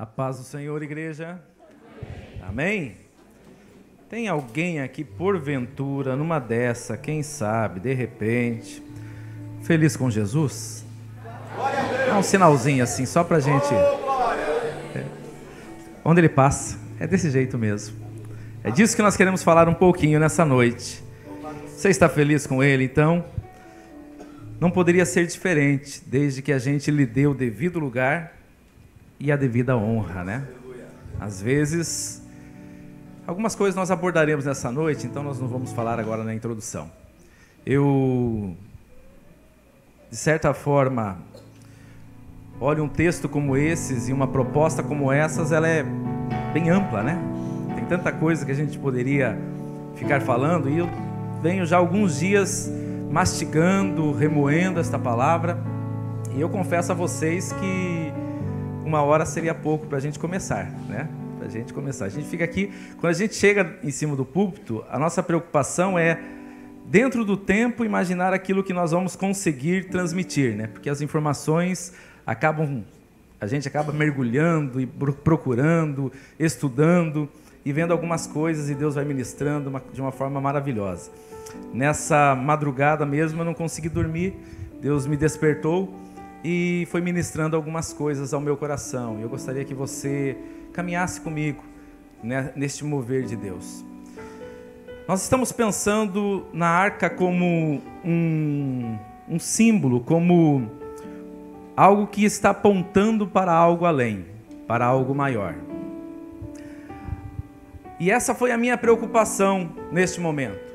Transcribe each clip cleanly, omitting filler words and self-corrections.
A paz do Senhor, igreja. Amém? Tem alguém aqui, porventura, numa dessa, quem sabe, de repente, feliz com Jesus? Dá um sinalzinho assim, só pra gente... Onde ele passa, é desse jeito mesmo. É disso que nós queremos falar um pouquinho nessa noite. Você está feliz com ele, então? Não poderia ser diferente, desde que a gente lhe dê o devido lugar e a devida honra, né? Às vezes, algumas coisas nós abordaremos nessa noite, então nós não vamos falar agora na introdução. Eu, de certa forma, olho um texto como esses e uma proposta como essas, ela é bem ampla, né? Tem tanta coisa que a gente poderia ficar falando e eu venho já há alguns dias mastigando, remoendo esta palavra, e eu confesso a vocês que uma hora seria pouco para a gente começar, né? Para a gente começar. A gente fica aqui, quando a gente chega em cima do púlpito, a nossa preocupação é, dentro do tempo, imaginar aquilo que nós vamos conseguir transmitir, né? Porque as informações a gente acaba mergulhando e procurando, estudando e vendo algumas coisas, e Deus vai ministrando de uma forma maravilhosa. Nessa madrugada mesmo eu não consegui dormir, Deus me despertou e foi ministrando algumas coisas ao meu coração. Eu gostaria que você caminhasse comigo, né, neste mover de Deus. Nós estamos pensando na arca como um símbolo, como algo que está apontando para algo além, para algo maior. E essa foi a minha preocupação neste momento.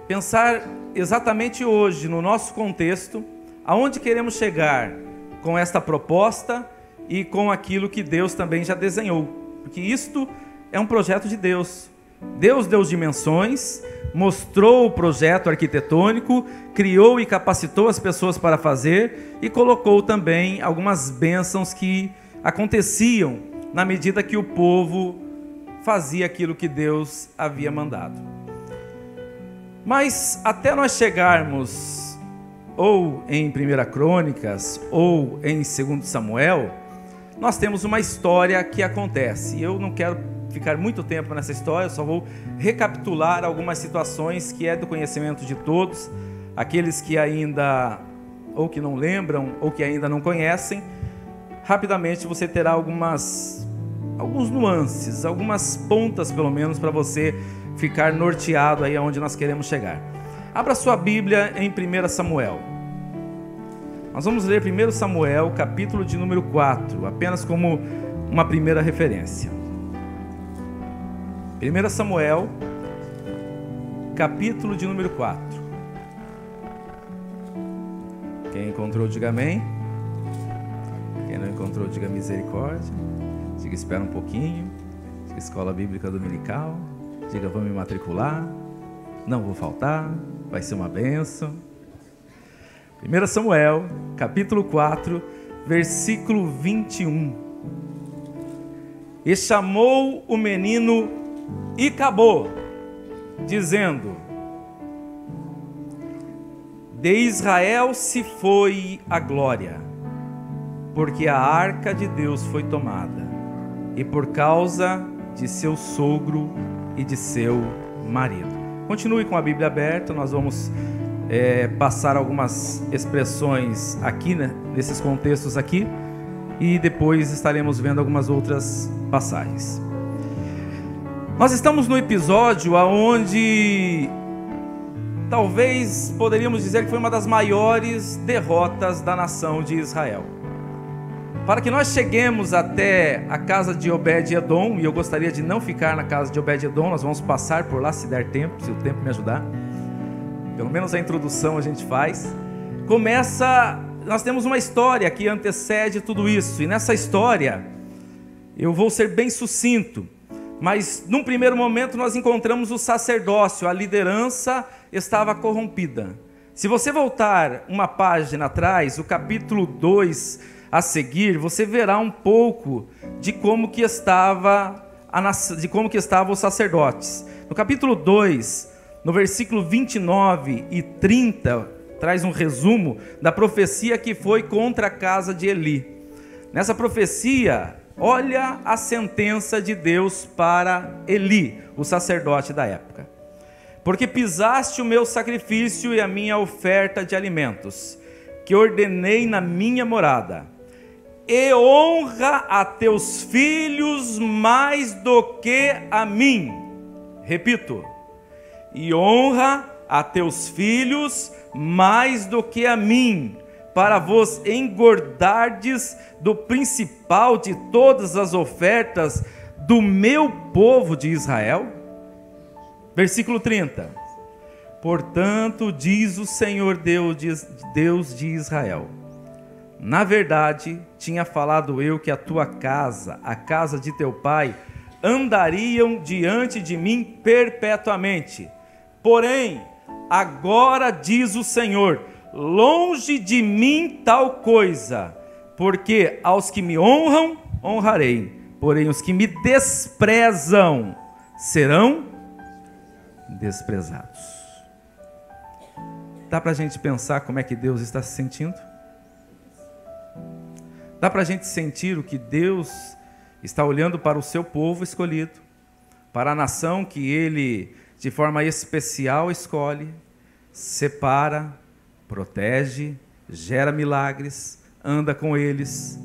Pensar exatamente hoje, no nosso contexto, aonde queremos chegar com esta proposta e com aquilo que Deus também já desenhou. Porque isto é um projeto de Deus. Deus deu dimensões, mostrou o projeto arquitetônico, criou e capacitou as pessoas para fazer e colocou também algumas bênçãos que aconteciam na medida que o povo fazia aquilo que Deus havia mandado. Mas até nós chegarmos ou em 1 Crônicas ou em 2 Samuel, nós temos uma história que acontece. E eu não quero ficar muito tempo nessa história, eu só vou recapitular algumas situações que é do conhecimento de todos, aqueles que ainda, ou que não lembram, ou que ainda não conhecem. Rapidamente você terá alguns nuances, algumas pontas pelo menos para você ficar norteado aí aonde nós queremos chegar. Abra sua Bíblia em 1 Samuel. Nós vamos ler 1 Samuel, capítulo de número 4, apenas como uma primeira referência. 1 Samuel, capítulo de número 4. Quem encontrou, diga amém. Quem não encontrou, diga misericórdia. Diga espera um pouquinho. Diga escola bíblica dominical. Diga vou me matricular. Não vou faltar. Vai ser uma bênção. 1 Samuel, capítulo 4, versículo 21. E chamou o menino e acabou, dizendo: de Israel se foi a glória, porque a arca de Deus foi tomada, e por causa de seu sogro e de seu marido. Continue com a Bíblia aberta, nós vamos passar algumas expressões aqui, né, nesses contextos aqui, e depois estaremos vendo algumas outras passagens. Nós estamos no episódio onde talvez poderíamos dizer que foi uma das maiores derrotas da nação de Israel. Para que nós cheguemos até a casa de Obed-Edom, e eu gostaria de não ficar na casa de Obed-Edom, nós vamos passar por lá se der tempo, se o tempo me ajudar. Pelo menos a introdução a gente faz. Nós temos uma história que antecede tudo isso, e nessa história eu vou ser bem sucinto, mas num primeiro momento nós encontramos o sacerdócio, a liderança estava corrompida. Se você voltar uma página atrás, o capítulo 2 a seguir, você verá um pouco de como que estavam os sacerdotes. No capítulo 2, no versículo 29 e 30, traz um resumo da profecia que foi contra a casa de Eli. Nessa profecia, Olha a sentença de Deus para Eli, o sacerdote da época. Porque pisaste o meu sacrifício e a minha oferta de alimentos, que ordenei na minha morada, e honra a teus filhos mais do que a mim. Repito, e honra a teus filhos mais do que a mim, para vos engordardes do principal de todas as ofertas do meu povo de Israel? Versículo 30. Portanto, diz o Senhor Deus de Israel: na verdade, tinha falado eu que a tua casa, a casa de teu pai, andariam diante de mim perpetuamente. Porém, agora diz o Senhor: longe de mim tal coisa, porque aos que me honram, honrarei, porém os que me desprezam serão desprezados. Dá para a gente pensar como é que Deus está se sentindo? Dá para a gente sentir o que Deus está olhando para o seu povo escolhido, para a nação que Ele, de forma especial, escolhe, separa, protege, gera milagres, anda com eles.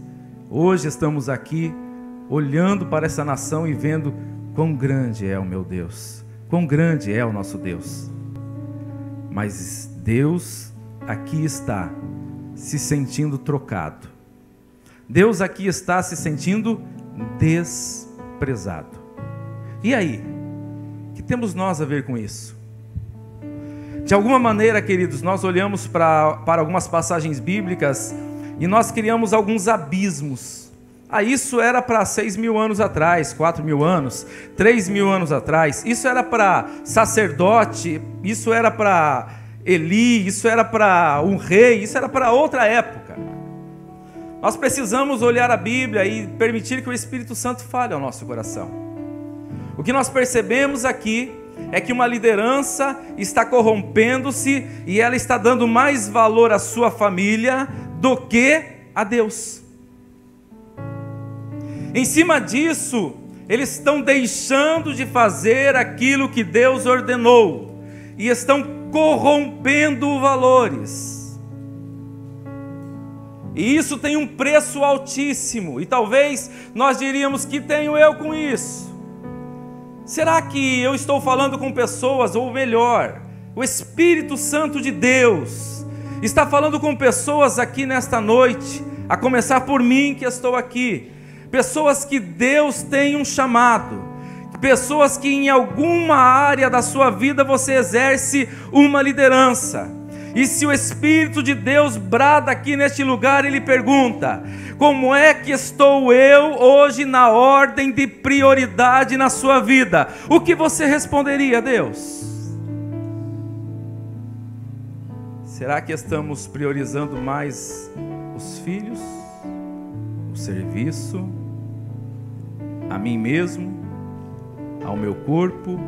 Hoje estamos aqui olhando para essa nação e vendo quão grande é o meu Deus, quão grande é o nosso Deus. Mas Deus aqui está se sentindo trocado. Deus aqui está se sentindo desprezado. E aí? O que temos nós a ver com isso? De alguma maneira, queridos, nós olhamos para algumas passagens bíblicas e nós criamos alguns abismos. Isso era para 6.000 anos atrás, 4.000 anos, 3.000 anos atrás. Isso era para sacerdote, isso era para Eli, isso era para um rei, isso era para outra época. Nós precisamos olhar a Bíblia e permitir que o Espírito Santo fale ao nosso coração. O que nós percebemos aqui é que uma liderança está corrompendo-se e ela está dando mais valor à sua família do que a Deus. Em cima disso, eles estão deixando de fazer aquilo que Deus ordenou e estão corrompendo valores. E isso tem um preço altíssimo, e talvez nós diríamos: que tenho eu com isso? Será que eu estou falando com pessoas, ou melhor, o Espírito Santo de Deus está falando com pessoas aqui nesta noite, a começar por mim que estou aqui, pessoas que Deus tem um chamado, pessoas que em alguma área da sua vida você exerce uma liderança. E se o Espírito de Deus brada aqui neste lugar, Ele pergunta: como é que estou eu hoje na ordem de prioridade na sua vida? O que você responderia a Deus? Será que estamos priorizando mais os filhos, o serviço, a mim mesmo, ao meu corpo?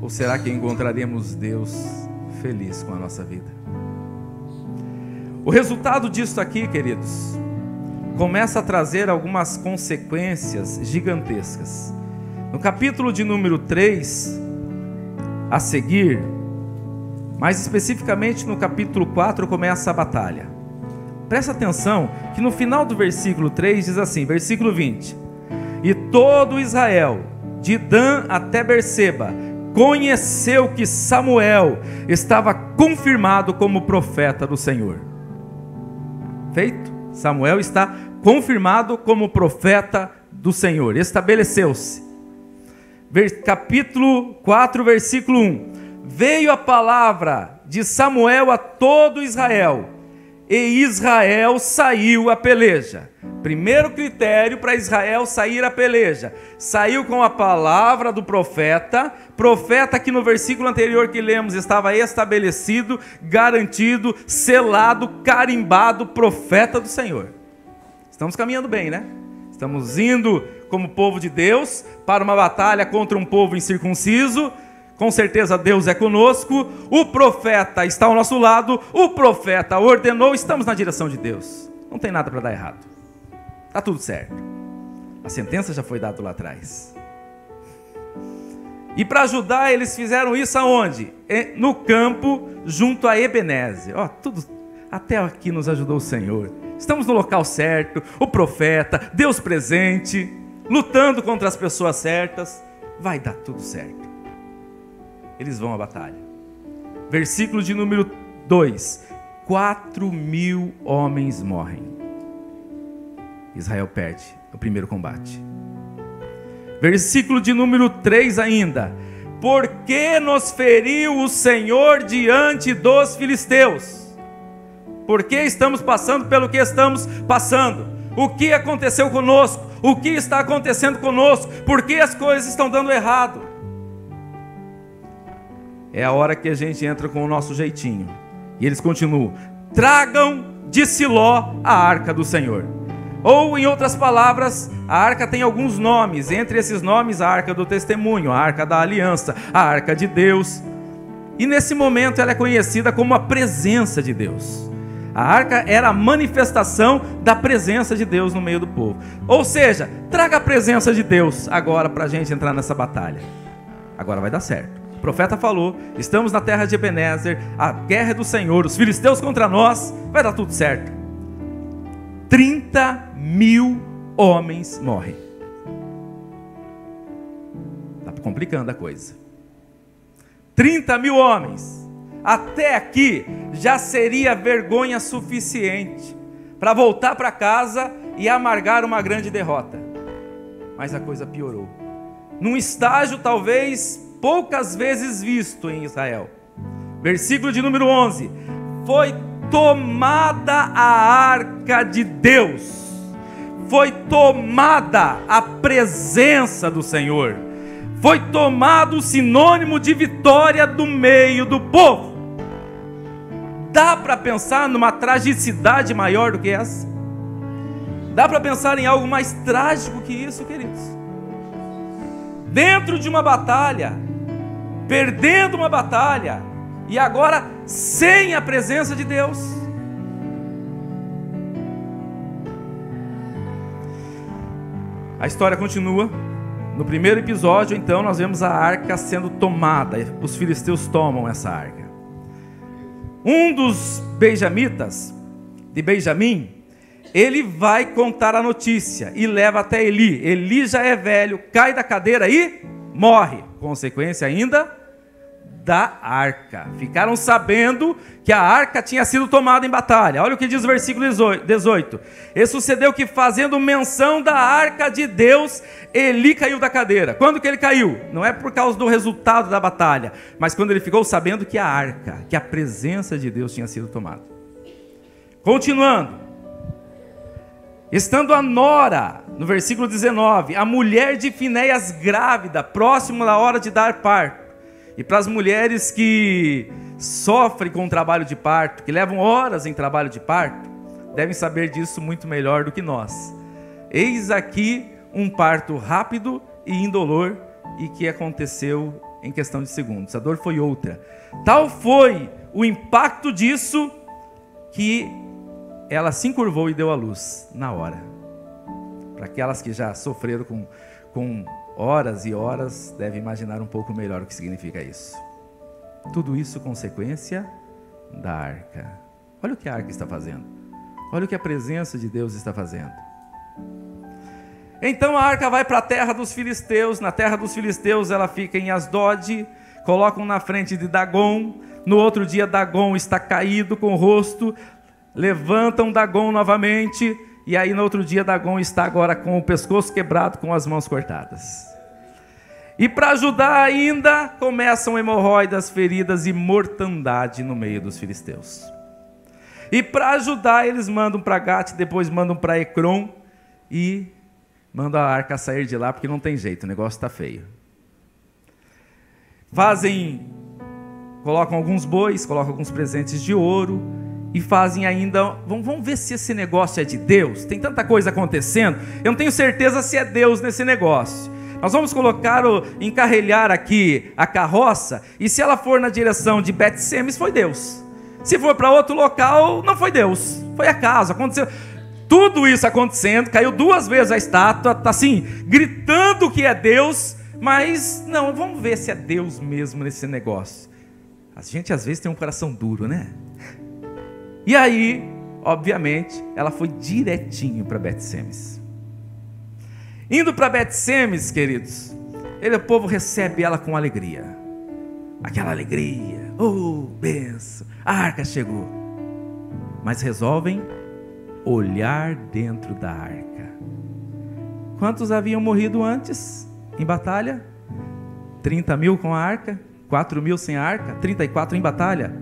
Ou será que encontraremos Deus feliz com a nossa vida? O resultado disso aqui, queridos, começa a trazer algumas consequências gigantescas. No capítulo de número 3, a seguir, mais especificamente no capítulo 4, começa a batalha. Presta atenção que no final do versículo 3 diz assim, versículo 20: e todo Israel, de Dan até Berseba, conheceu que Samuel estava confirmado como profeta do Senhor. Feito? Samuel está confirmado como profeta do Senhor. Estabeleceu-se. Capítulo 4, versículo 1. Veio a palavra de Samuel a todo Israel, e Israel saiu à peleja. Primeiro critério para Israel sair à peleja: saiu com a palavra do profeta que no versículo anterior que lemos estava estabelecido, garantido, selado, carimbado, profeta do Senhor. Estamos caminhando bem, né? Estamos indo como povo de Deus para uma batalha contra um povo incircunciso. Com certeza Deus é conosco, o profeta está ao nosso lado, o profeta ordenou, estamos na direção de Deus, não tem nada para dar errado. está tudo certo. A sentença já foi dada lá atrás. E para ajudar, eles fizeram isso aonde? No campo, junto a Ebenezer. Tudo, até aqui nos ajudou o Senhor. Estamos no local certo, o profeta, Deus presente, lutando contra as pessoas certas. Vai dar tudo certo. Eles vão à batalha. Versículo de número 2. 4.000 homens morrem. Israel perde o primeiro combate. Versículo de número 3 ainda. Por que nos feriu o Senhor diante dos filisteus? Por que estamos passando pelo que estamos passando? O que aconteceu conosco? O que está acontecendo conosco? Por que as coisas estão dando errado? É a hora que a gente entra com o nosso jeitinho. E eles continuam: tragam de Siló a arca do Senhor. Ou, em outras palavras, a arca tem alguns nomes. Entre esses nomes, a arca do testemunho, a arca da aliança, a arca de Deus. E nesse momento ela é conhecida como a presença de Deus. A arca era a manifestação da presença de Deus no meio do povo. Ou seja, traga a presença de Deus agora para a gente entrar nessa batalha. Agora vai dar certo. O profeta falou: estamos na terra de Ebenezer, a guerra é do Senhor, os filisteus contra nós, vai dar tudo certo. 30.000 homens morrem. Está complicando a coisa. 30.000 homens. Até aqui já seria vergonha suficiente para voltar para casa e amargar uma grande derrota. Mas a coisa piorou. Num estágio talvez poucas vezes visto em Israel. Versículo de número 11. Foi tomada a arca de Deus. Foi tomada a presença do Senhor. Foi tomado o sinônimo de vitória do meio do povo. Dá para pensar numa tragicidade maior do que essa? Dá para pensar em algo mais trágico que isso, queridos? Dentro de uma batalha, perdendo uma batalha, e agora sem a presença de Deus. A história continua. No primeiro episódio, então, nós vemos a arca sendo tomada. Os filisteus tomam essa arca. Um dos benjamitas, de Benjamim, ele vai contar a notícia e leva até Eli. Eli já é velho, cai da cadeira e morre. Consequência ainda da arca. Ficaram sabendo que a arca tinha sido tomada em batalha. Olha o que diz o versículo 18. E sucedeu que, fazendo menção da arca de Deus, Eli caiu da cadeira. Quando que ele caiu? Não é por causa do resultado da batalha, mas quando ele ficou sabendo que a arca, que a presença de Deus tinha sido tomada. Continuando. Estando a nora, no versículo 19, a mulher de Finéias grávida, próximo da hora de dar parto. E para as mulheres que sofrem com o trabalho de parto, que levam horas em trabalho de parto, devem saber disso muito melhor do que nós. Eis aqui um parto rápido e indolor, e que aconteceu em questão de segundos. A dor foi outra. Tal foi o impacto disso, que ela se encurvou e deu à luz na hora. Para aquelas que já sofreram com horas e horas, devem imaginar um pouco melhor o que significa isso. Tudo isso consequência da arca. Olha o que a arca está fazendo. Olha o que a presença de Deus está fazendo. Então a arca vai para a terra dos filisteus. Na terra dos filisteus ela fica em Asdod. Colocam na frente de Dagon. No outro dia Dagon está caído com o rosto. Levantam Dagon novamente. E aí no outro dia Dagon está agora com o pescoço quebrado, com as mãos cortadas. E para ajudar ainda, começam hemorroidas, feridas e mortandade no meio dos filisteus. E para ajudar, eles mandam para Gate, depois mandam para Ecrom e mandam a arca sair de lá, porque não tem jeito, o negócio está feio. Colocam alguns bois, colocam alguns presentes de ouro, e fazem ainda, vamos ver se esse negócio é de Deus. Tem tanta coisa acontecendo, eu não tenho certeza se é Deus nesse negócio. Nós vamos encarrilhar aqui a carroça, e se ela for na direção de Bet-Semes, foi Deus. Se for para outro local, não foi Deus, foi acaso, aconteceu. tudo isso acontecendo, caiu 2 vezes a estátua, está assim, gritando que é Deus, mas não, vamos ver se é Deus mesmo nesse negócio. A gente às vezes tem um coração duro, né? E aí, obviamente, ela foi direitinho para Bet-Semes. Indo para Bet-Semes, queridos, o povo recebe ela com alegria. Aquela alegria, benção, a arca chegou. Mas resolvem olhar dentro da arca. Quantos haviam morrido antes em batalha? 30 mil com a arca, 4 mil sem a arca, 34 em batalha.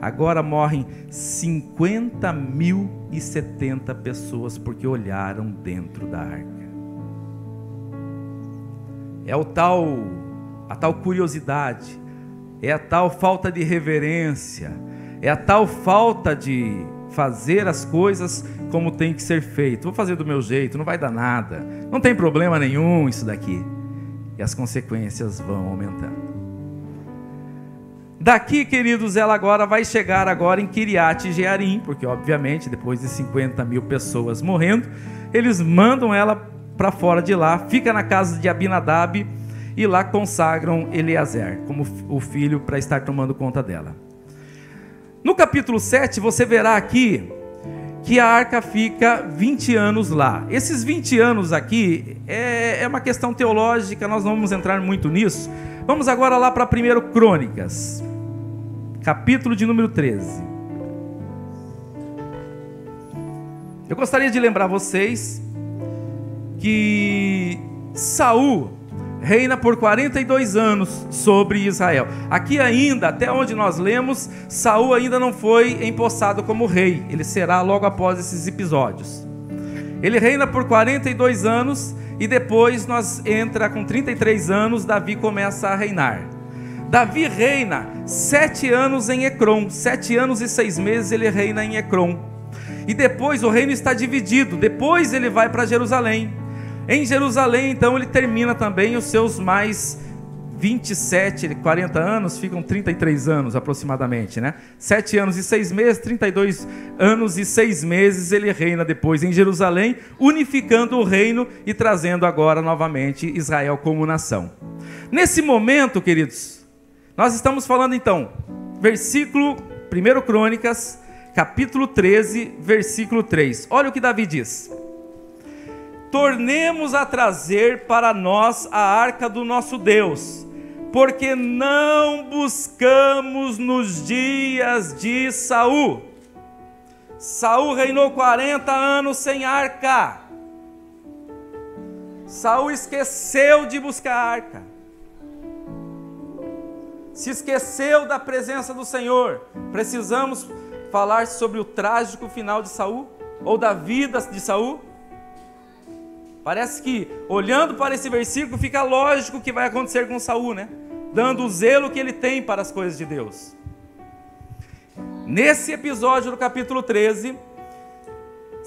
Agora morrem 50.070 pessoas porque olharam dentro da arca. É a tal curiosidade, é a tal falta de reverência, é a tal falta de fazer as coisas como tem que ser feito. Vou fazer do meu jeito, não vai dar nada, não tem problema nenhum isso daqui. E as consequências vão aumentando. Daqui, queridos, ela agora vai chegar agora em Kiriat Jearim, porque obviamente depois de 50 mil pessoas morrendo, eles mandam ela para fora de lá, fica na casa de Abinadab e lá consagram Eleazer como o filho para estar tomando conta dela. No capítulo 7 você verá aqui que a arca fica 20 anos lá. Esses 20 anos aqui é uma questão teológica, nós não vamos entrar muito nisso. Vamos agora lá para 1 Crônicas, capítulo de número 13. Eu gostaria de lembrar vocês que Saul reina por 42 anos sobre Israel. Aqui ainda, até onde nós lemos, Saul ainda não foi empossado como rei. Ele será logo após esses episódios. Ele reina por 42 anos e depois nós entra com 33 anos, Davi começa a reinar. Davi reina 7 anos em Ecrom, 7 anos e 6 meses ele reina em Ecrom. E depois o reino está dividido, depois ele vai para Jerusalém. Em Jerusalém, então, ele termina também os seus mais 27, 40 anos, ficam 33 anos aproximadamente, né? 7 anos e 6 meses, 32 anos e 6 meses, ele reina depois em Jerusalém, unificando o reino e trazendo agora novamente Israel como nação. Nesse momento, queridos, nós estamos falando então, versículo 1 Crônicas, capítulo 13, versículo 3. Olha o que Davi diz: tornemos a trazer para nós a arca do nosso Deus, porque não buscamos nos dias de Saul. Saul reinou 40 anos sem arca. Saul esqueceu de buscar a arca, se esqueceu da presença do Senhor. Precisamos falar sobre o trágico final de Saul, ou da vida de Saul. Parece que, olhando para esse versículo, fica lógico o que vai acontecer com Saul, né? Dando o zelo que ele tem para as coisas de Deus. Nesse episódio do capítulo 13,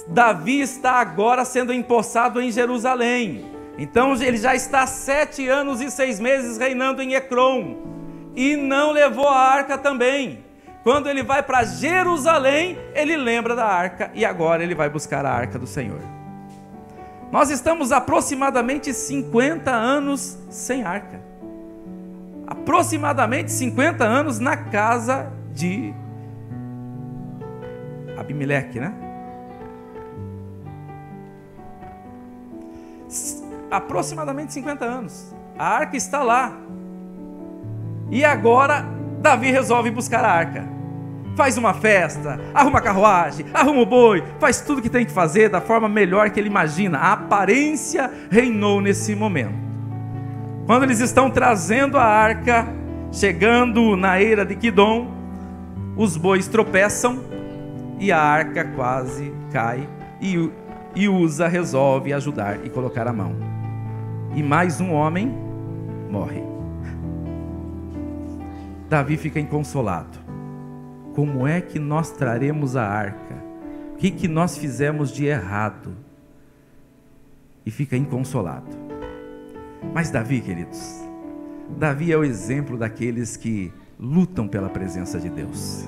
Davi está agora sendo empossado em Jerusalém. Então ele já está 7 anos e 6 meses reinando em Ecrom. E não levou a arca também. Quando ele vai para Jerusalém, ele lembra da arca e agora ele vai buscar a arca do Senhor. Nós estamos aproximadamente 50 anos sem arca. Aproximadamente 50 anos na casa de Abimeleque, né? Aproximadamente 50 anos. A arca está lá. E agora Davi resolve buscar a arca. Faz uma festa, arruma a carruagem, arruma o boi, faz tudo que tem que fazer da forma melhor que ele imagina. A aparência reinou nesse momento. Quando eles estão trazendo a arca, chegando na eira de Quidom, os bois tropeçam e a arca quase cai e Uza resolve ajudar e colocar a mão. E mais um homem morre. Davi fica inconsolado. Como é que nós traremos a arca? O que nós fizemos de errado? E fica inconsolado. Mas Davi, queridos, Davi é o exemplo daqueles que lutam pela presença de Deus.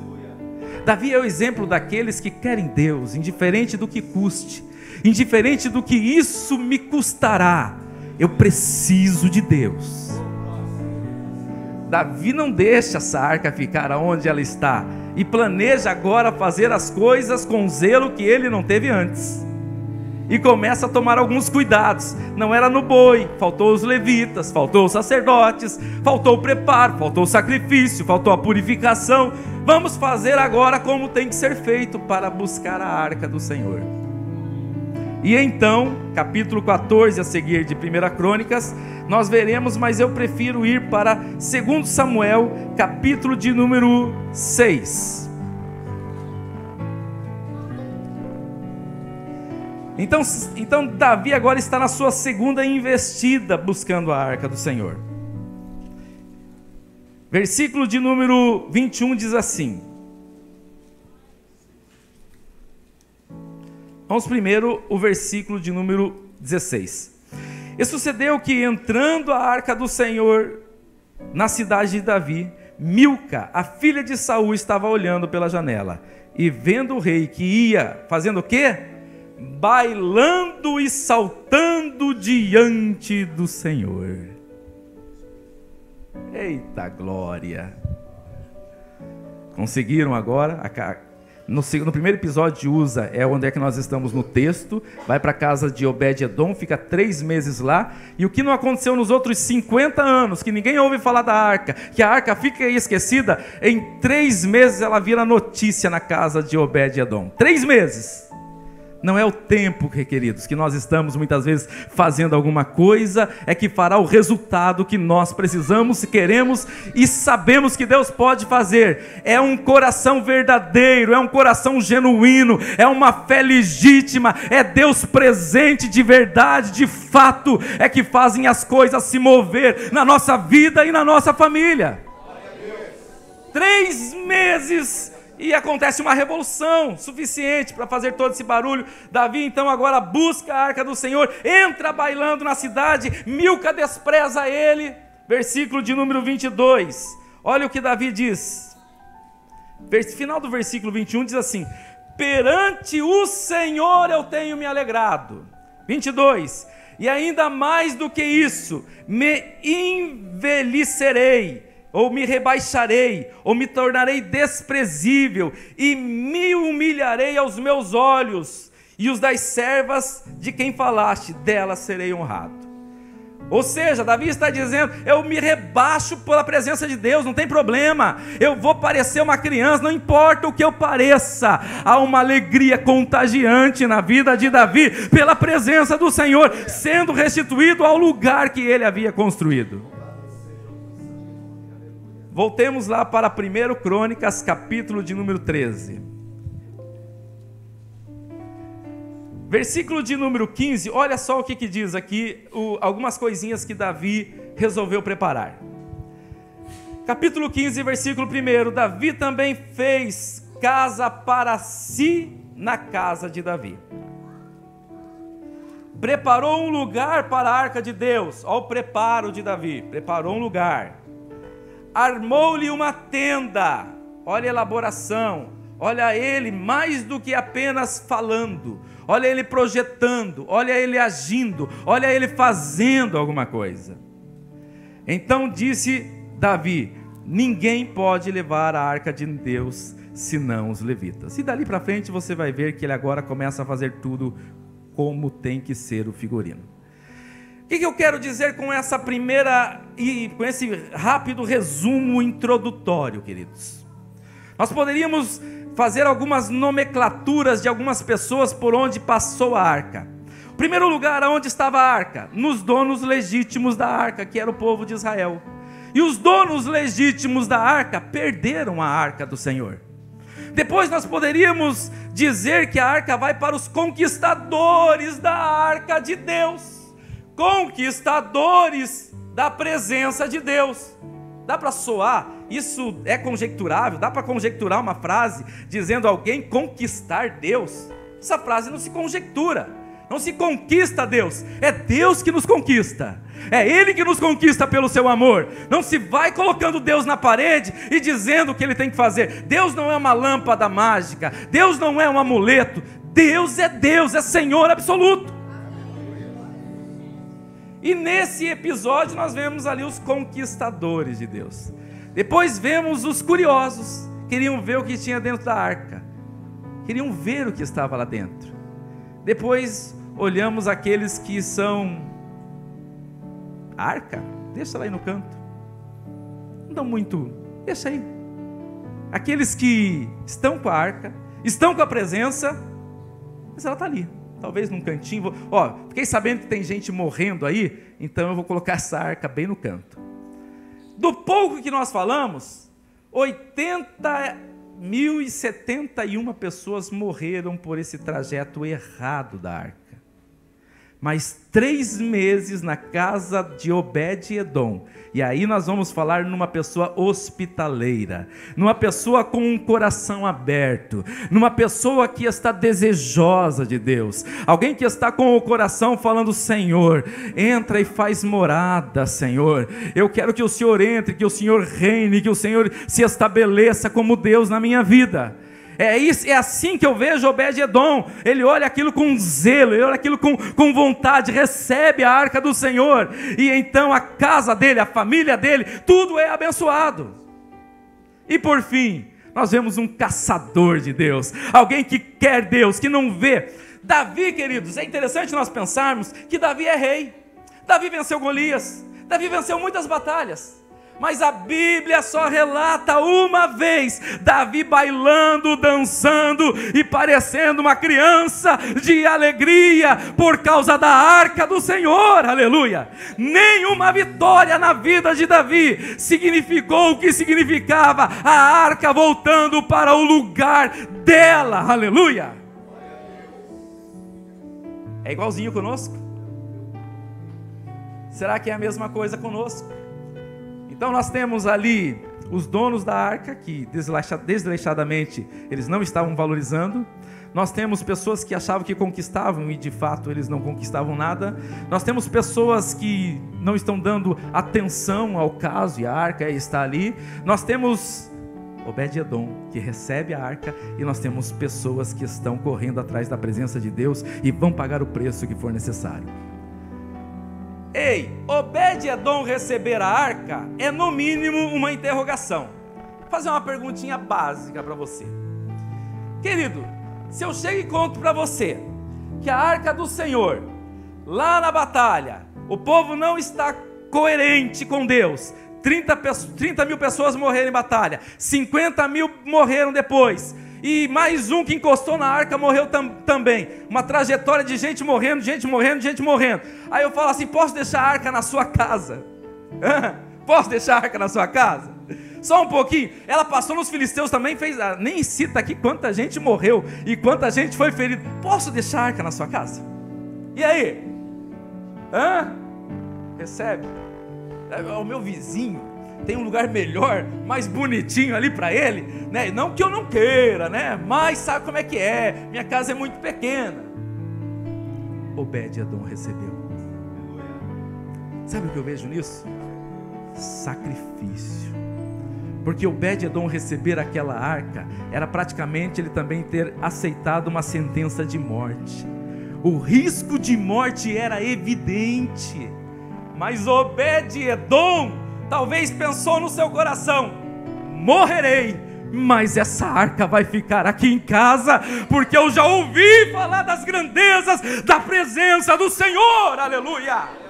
Davi é o exemplo daqueles que querem Deus, indiferente do que custe, indiferente do que isso me custará, eu preciso de Deus. Davi não deixa essa arca ficar onde ela está, e planeja agora fazer as coisas com zelo que ele não teve antes, e começa a tomar alguns cuidados. Não era no boi, faltou os levitas, faltou os sacerdotes, faltou o preparo, faltou o sacrifício, faltou a purificação. Vamos fazer agora como tem que ser feito para buscar a arca do Senhor. E então, capítulo 14 a seguir de 1 Crônicas, nós veremos, mas eu prefiro ir para 2 Samuel, capítulo de número 6. Então Davi agora está na sua segunda investida buscando a arca do Senhor. Versículo de número 21 diz assim. Vamos primeiro o versículo de número 16. E sucedeu que, entrando a arca do Senhor na cidade de Davi, Milca, a filha de Saul, estava olhando pela janela, e vendo o rei que ia fazendo o quê? Bailando e saltando diante do Senhor. Eita glória! Conseguiram agora? No primeiro episódio de Uza, é onde é que nós estamos no texto. Vai para a casa de Obed-Edom, fica 3 meses lá. E o que não aconteceu nos outros 50 anos, que ninguém ouve falar da arca, que a arca fica esquecida, em 3 meses ela vira notícia na casa de Obed-Edom. 3 meses. Não é o tempo, queridos, que nós estamos muitas vezes fazendo alguma coisa, é que fará o resultado que nós precisamos, se queremos e sabemos que Deus pode fazer. É um coração verdadeiro, é um coração genuíno, é uma fé legítima, é Deus presente de verdade, de fato, é que fazem as coisas se mover na nossa vida e na nossa família. 3 meses... e acontece uma revolução suficiente para fazer todo esse barulho. Davi então agora busca a arca do Senhor, entra bailando na cidade, Milca despreza ele. Versículo de número 22, olha o que Davi diz. Final do versículo 21 diz assim: perante o Senhor eu tenho me alegrado. 22, e ainda mais do que isso, me envelhecerei, ou me rebaixarei, ou me tornarei desprezível, e me humilharei aos meus olhos, e os das servas de quem falaste, delas serei honrado. Ou seja, Davi está dizendo, eu me rebaixo pela presença de Deus, não tem problema, eu vou parecer uma criança, não importa o que eu pareça. Há uma alegria contagiante na vida de Davi, pela presença do Senhor, sendo restituído ao lugar que ele havia construído. Voltemos lá para 1 Crônicas, capítulo de número 13. Versículo de número 15, olha só o que diz aqui, algumas coisinhas que Davi resolveu preparar. Capítulo 15, versículo 1, Davi também fez casa para si na casa de Davi. Preparou um lugar para a arca de Deus, olha o preparo de Davi, preparou um lugar. Armou-lhe uma tenda, olha a elaboração, olha ele mais do que apenas falando, olha ele projetando, olha ele agindo, olha ele fazendo alguma coisa. Então disse Davi, ninguém pode levar a arca de Deus senão os levitas. E dali para frente você vai ver que ele agora começa a fazer tudo como tem que ser o figurino. O que eu quero dizer com essa primeira e com esse rápido resumo introdutório, queridos? Nós poderíamos fazer algumas nomenclaturas de algumas pessoas por onde passou a arca. O primeiro lugar, onde estava a arca? Nos donos legítimos da arca, que era o povo de Israel. E os donos legítimos da arca perderam a arca do Senhor. Depois nós poderíamos dizer que a arca vai para os conquistadores da arca de Deus. Conquistadores da presença de Deus. Dá para soar? Isso é conjecturável? Dá para conjecturar uma frase dizendo alguém conquistar Deus? Essa frase não se conjectura. Não se conquista Deus, é Deus que nos conquista. É Ele que nos conquista pelo seu amor. Não se vai colocando Deus na parede e dizendo o que Ele tem que fazer. Deus não é uma lâmpada mágica, Deus não é um amuleto. Deus, é Senhor absoluto. E nesse episódio nós vemos ali os conquistadores de Deus. Depois vemos os curiosos, queriam ver o que tinha dentro da arca, queriam ver o que estava lá dentro. Depois olhamos aqueles que são a arca, deixa ela aí no canto, não dão muito, deixa aí. Aqueles que estão com a arca, estão com a presença, mas ela está ali, talvez num cantinho. Fiquei sabendo que tem gente morrendo aí, então eu vou colocar essa arca bem no canto. Do pouco que nós falamos, 80.071 pessoas morreram por esse trajeto errado da arca. Mas 3 meses na casa de Obed-Edom. E aí nós vamos falar numa pessoa hospitaleira, numa pessoa com um coração aberto, numa pessoa que está desejosa de Deus, alguém que está com o coração falando: Senhor, entra e faz morada, Senhor, eu quero que o Senhor entre, que o Senhor reine, que o Senhor se estabeleça como Deus na minha vida. É assim que eu vejo Obed-Edom. Ele olha aquilo com zelo, ele olha aquilo com vontade, recebe a arca do Senhor, e então a casa dele, a família dele, tudo é abençoado. E por fim, nós vemos um caçador de Deus, alguém que quer Deus, que não vê. Davi, queridos, é interessante nós pensarmos que Davi é rei. Davi venceu Golias, Davi venceu muitas batalhas, mas a Bíblia só relata uma vez Davi bailando, dançando e parecendo uma criança de alegria por causa da arca do Senhor, aleluia. Nenhuma vitória na vida de Davi significou o que significava a arca voltando para o lugar dela, aleluia. É igualzinho conosco? Será que é a mesma coisa conosco? Então nós temos ali os donos da arca, que desleixadamente eles não estavam valorizando. Nós temos pessoas que achavam que conquistavam e de fato eles não conquistavam nada. Nós temos pessoas que não estão dando atenção ao caso e a arca está ali. Nós temos Obed-Edom, que recebe a arca, e nós temos pessoas que estão correndo atrás da presença de Deus e vão pagar o preço que for necessário. Ei, Obed-Edom receber a arca é no mínimo uma interrogação. Vou fazer uma perguntinha básica para você. Querido, se eu chego e conto para você que a arca do Senhor, lá na batalha, o povo não está coerente com Deus, 30 mil pessoas morreram em batalha, 50 mil morreram depois, e mais um que encostou na arca morreu também. Uma trajetória de gente morrendo, gente morrendo, gente morrendo. Aí eu falo assim: posso deixar a arca na sua casa? Posso deixar a arca na sua casa? Só um pouquinho. Ela passou nos filisteus também, nem cita aqui quanta gente morreu e quanta gente foi ferida. Posso deixar a arca na sua casa? E aí? Recebe? O meu vizinho tem um lugar melhor, mais bonitinho ali para ele, né? Não que eu não queira, né? Mas sabe como é que é? Minha casa é muito pequena. Obed-Edom recebeu. Sabe o que eu vejo nisso? Sacrifício. Porque Obed-Edom receber aquela arca era praticamente ele também ter aceitado uma sentença de morte. O risco de morte era evidente. Mas Obed-Edom talvez pensou no seu coração: morrerei, mas essa arca vai ficar aqui em casa, porque eu já ouvi falar das grandezas da presença do Senhor, aleluia.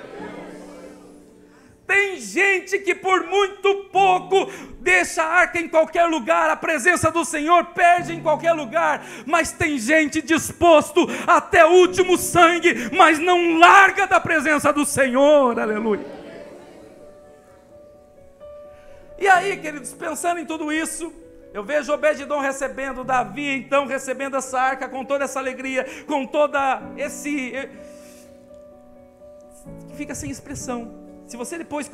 Tem gente que por muito pouco deixa a arca em qualquer lugar, a presença do Senhor perde em qualquer lugar, mas tem gente disposto até o último sangue, mas não larga da presença do Senhor, aleluia. E aí, queridos, pensando em tudo isso, eu vejo Obed-Edom recebendo, Davi então recebendo essa arca com toda essa alegria, com toda fica sem expressão. Se você depois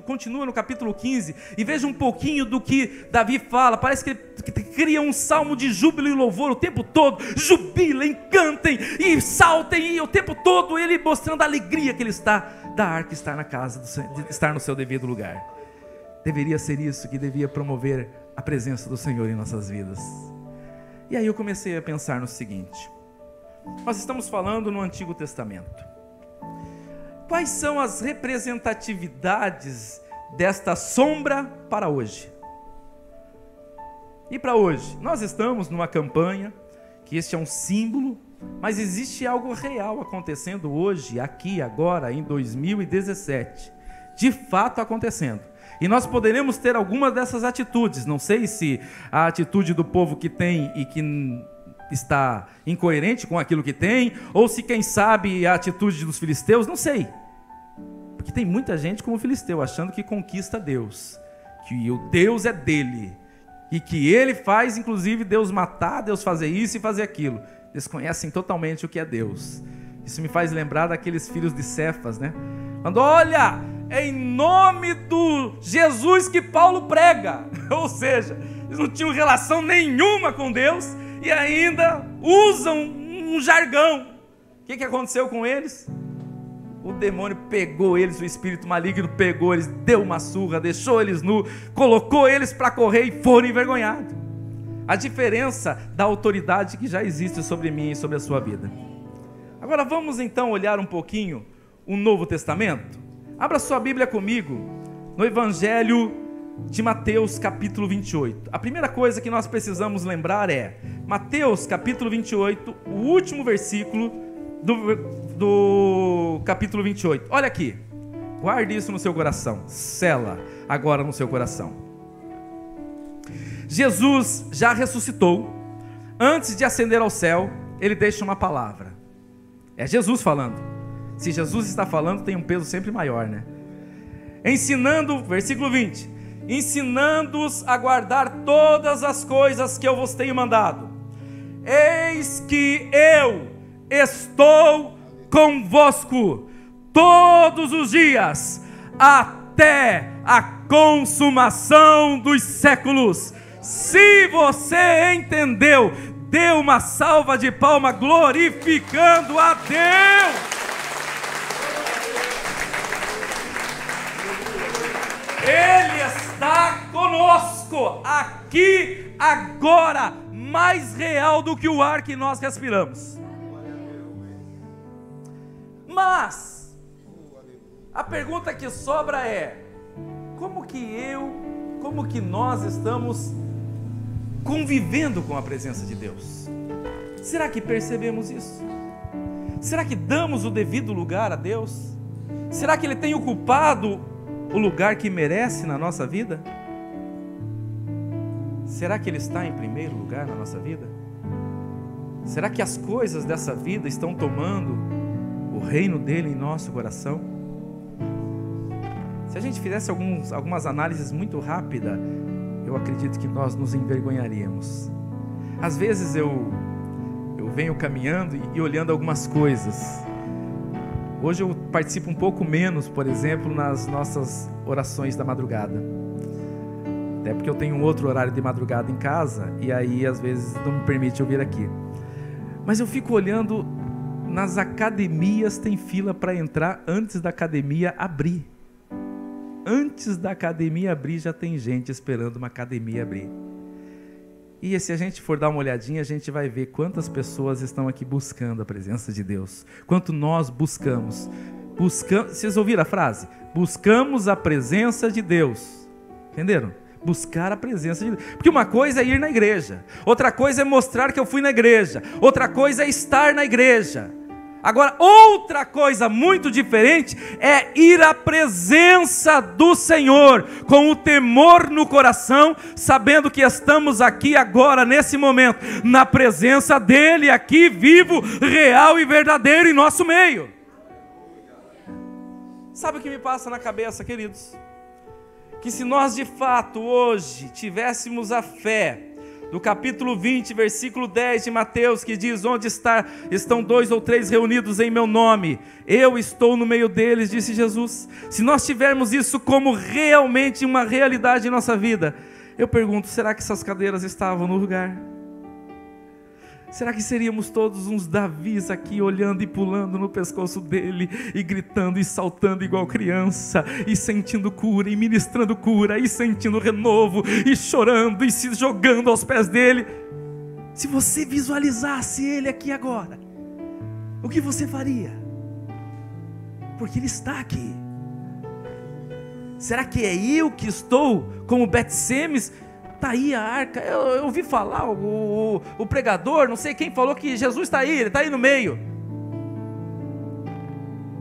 continua no capítulo 15 e veja um pouquinho do que Davi fala, parece que ele cria um salmo de júbilo e louvor o tempo todo. Jubilem, cantem e saltem, e o tempo todo ele mostrando a alegria que ele está da arca estar na casa, de estar no seu devido lugar. Deveria ser isso que devia promover a presença do Senhor em nossas vidas. E aí eu comecei a pensar no seguinte: nós estamos falando no Antigo Testamento. Quais são as representatividades desta sombra para hoje? E para hoje? Nós estamos numa campanha, que este é um símbolo, mas existe algo real acontecendo hoje, aqui, agora, em 2017. De fato acontecendo. E nós poderemos ter algumas dessas atitudes. Não sei se a atitude do povo que tem e que está incoerente com aquilo que tem, ou se quem sabe a atitude dos filisteus, não sei, porque tem muita gente como filisteu, achando que conquista Deus, que o Deus é dele, e que ele faz inclusive Deus matar, Deus fazer isso e fazer aquilo. Desconhecem totalmente o que é Deus. Isso me faz lembrar daqueles filhos de Cefas, né? Quando olha, é em nome do Jesus que Paulo prega, ou seja, eles não tinham relação nenhuma com Deus, e ainda usam um jargão. O que aconteceu com eles? O demônio pegou eles, o espírito maligno pegou eles, deu uma surra, deixou eles nu, colocou eles para correr e foram envergonhados. A diferença da autoridade que já existe sobre mim e sobre a sua vida. Agora vamos então olhar um pouquinho o Novo Testamento. Abra sua Bíblia comigo no Evangelho de Mateus capítulo 28. A primeira coisa que nós precisamos lembrar é Mateus capítulo 28, o último versículo do capítulo 28. Olha aqui, guarde isso no seu coração, sela agora no seu coração. Jesus já ressuscitou. Antes de ascender ao céu, ele deixa uma palavra. É Jesus falando. Se Jesus está falando, tem um peso sempre maior, né? Ensinando, versículo 20: ensinando-os a guardar todas as coisas que eu vos tenho mandado. Eis que eu estou convosco todos os dias, até a consumação dos séculos. Se você entendeu, dê uma salva de palmas glorificando a Deus. Ele está conosco, aqui, agora, mais real do que o ar que nós respiramos. Mas, a pergunta que sobra é: como que nós estamos convivendo com a presença de Deus? Será que percebemos isso? Será que damos o devido lugar a Deus? Será que Ele tem ocupado o lugar que merece na nossa vida? Será que Ele está em primeiro lugar na nossa vida? Será que as coisas dessa vida estão tomando o reino dEle em nosso coração? Se a gente fizesse algumas análises muito rápidas, eu acredito que nós nos envergonharíamos. Às vezes eu venho caminhando e olhando algumas coisas. Hoje eu participo um pouco menos, por exemplo, nas nossas orações da madrugada. Até porque eu tenho um outro horário de madrugada em casa, e aí às vezes não me permite eu vir aqui. Mas eu fico olhando, nas academias tem fila para entrar antes da academia abrir. Antes da academia abrir já tem gente esperando uma academia abrir. E se a gente for dar uma olhadinha, a gente vai ver quantas pessoas estão aqui buscando a presença de Deus. Quanto nós buscamos. Vocês ouviram a frase? Buscamos a presença de Deus. Entenderam? Buscar a presença de Deus. Porque uma coisa é ir na igreja, outra coisa é mostrar que eu fui na igreja, outra coisa é estar na igreja. Agora, outra coisa muito diferente é ir à presença do Senhor, com o temor no coração, sabendo que estamos aqui agora, nesse momento, na presença dEle, aqui vivo, real e verdadeiro em nosso meio. Sabe o que me passa na cabeça, queridos? Que se nós de fato hoje tivéssemos a fé do capítulo 20, versículo 10 de Mateus, que diz: onde estão 2 ou 3 reunidos em meu nome, eu estou no meio deles, disse Jesus. Se nós tivermos isso como realmente uma realidade em nossa vida, eu pergunto, será que essas cadeiras estavam no lugar? Será que seríamos todos uns Davis aqui, olhando e pulando no pescoço dele, e gritando e saltando igual criança, e sentindo cura, e ministrando cura, e sentindo renovo, e chorando, e se jogando aos pés dele? Se você visualizasse ele aqui agora, o que você faria? Porque ele está aqui. Será que é eu que estou como Betsemes? Está aí a arca, eu ouvi falar, o pregador, não sei quem falou que Jesus está aí, ele está aí no meio.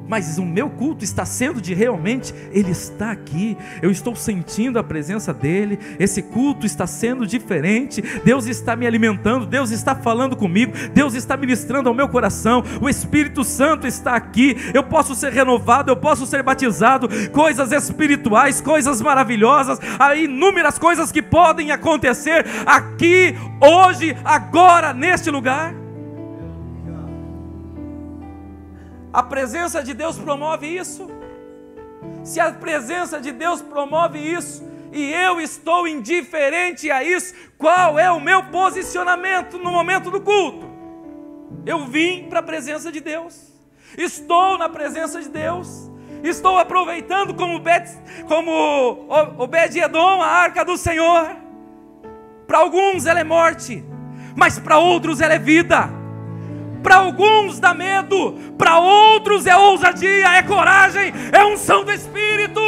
Mas o meu culto está sendo de realmente, ele está aqui, eu estou sentindo a presença dele, esse culto está sendo diferente, Deus está me alimentando, Deus está falando comigo, Deus está ministrando ao meu coração, o Espírito Santo está aqui, eu posso ser renovado, eu posso ser batizado, coisas espirituais, coisas maravilhosas, há inúmeras coisas que podem acontecer aqui, hoje, agora, neste lugar. A presença de Deus promove isso. Se a presença de Deus promove isso, e eu estou indiferente a isso, qual é o meu posicionamento no momento do culto? Eu vim para a presença de Deus, estou na presença de Deus, estou aproveitando como Obed-Edom, a arca do Senhor. Para alguns ela é morte, mas para outros ela é vida. Para alguns dá medo, para outros é ousadia, é coragem, é unção do Espírito.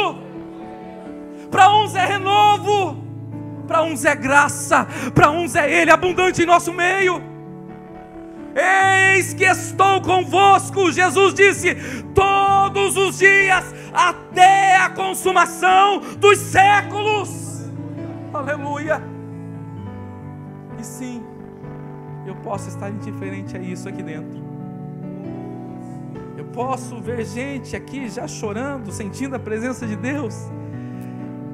Para uns é renovo, para uns é graça, para uns é Ele abundante em nosso meio. Eis que estou convosco, Jesus disse, todos os dias, até a consumação dos séculos. Aleluia. E sim, eu posso estar indiferente a isso aqui dentro. Eu posso ver gente aqui já chorando, sentindo a presença de Deus.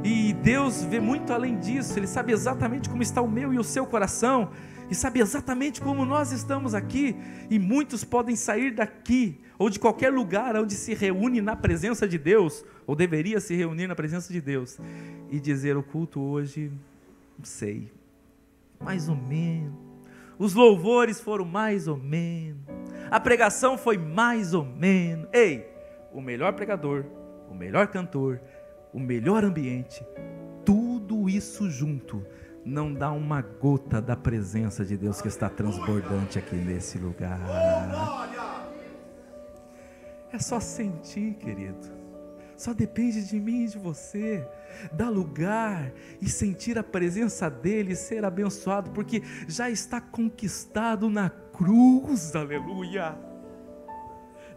E Deus vê muito além disso. Ele sabe exatamente como está o meu e o seu coração. E sabe exatamente como nós estamos aqui. E muitos podem sair daqui, ou de qualquer lugar onde se reúne na presença de Deus, ou deveria se reunir na presença de Deus, e dizer: o culto hoje, não sei, mais ou menos. Os louvores foram mais ou menos, a pregação foi mais ou menos. Ei, o melhor pregador, o melhor cantor, o melhor ambiente, tudo isso junto, não dá uma gota da presença de Deus que está transbordante aqui nesse lugar. É só sentir, querido. Só depende de mim e de você. Dar lugar e sentir a presença dele e ser abençoado, porque já está conquistado na cruz, aleluia.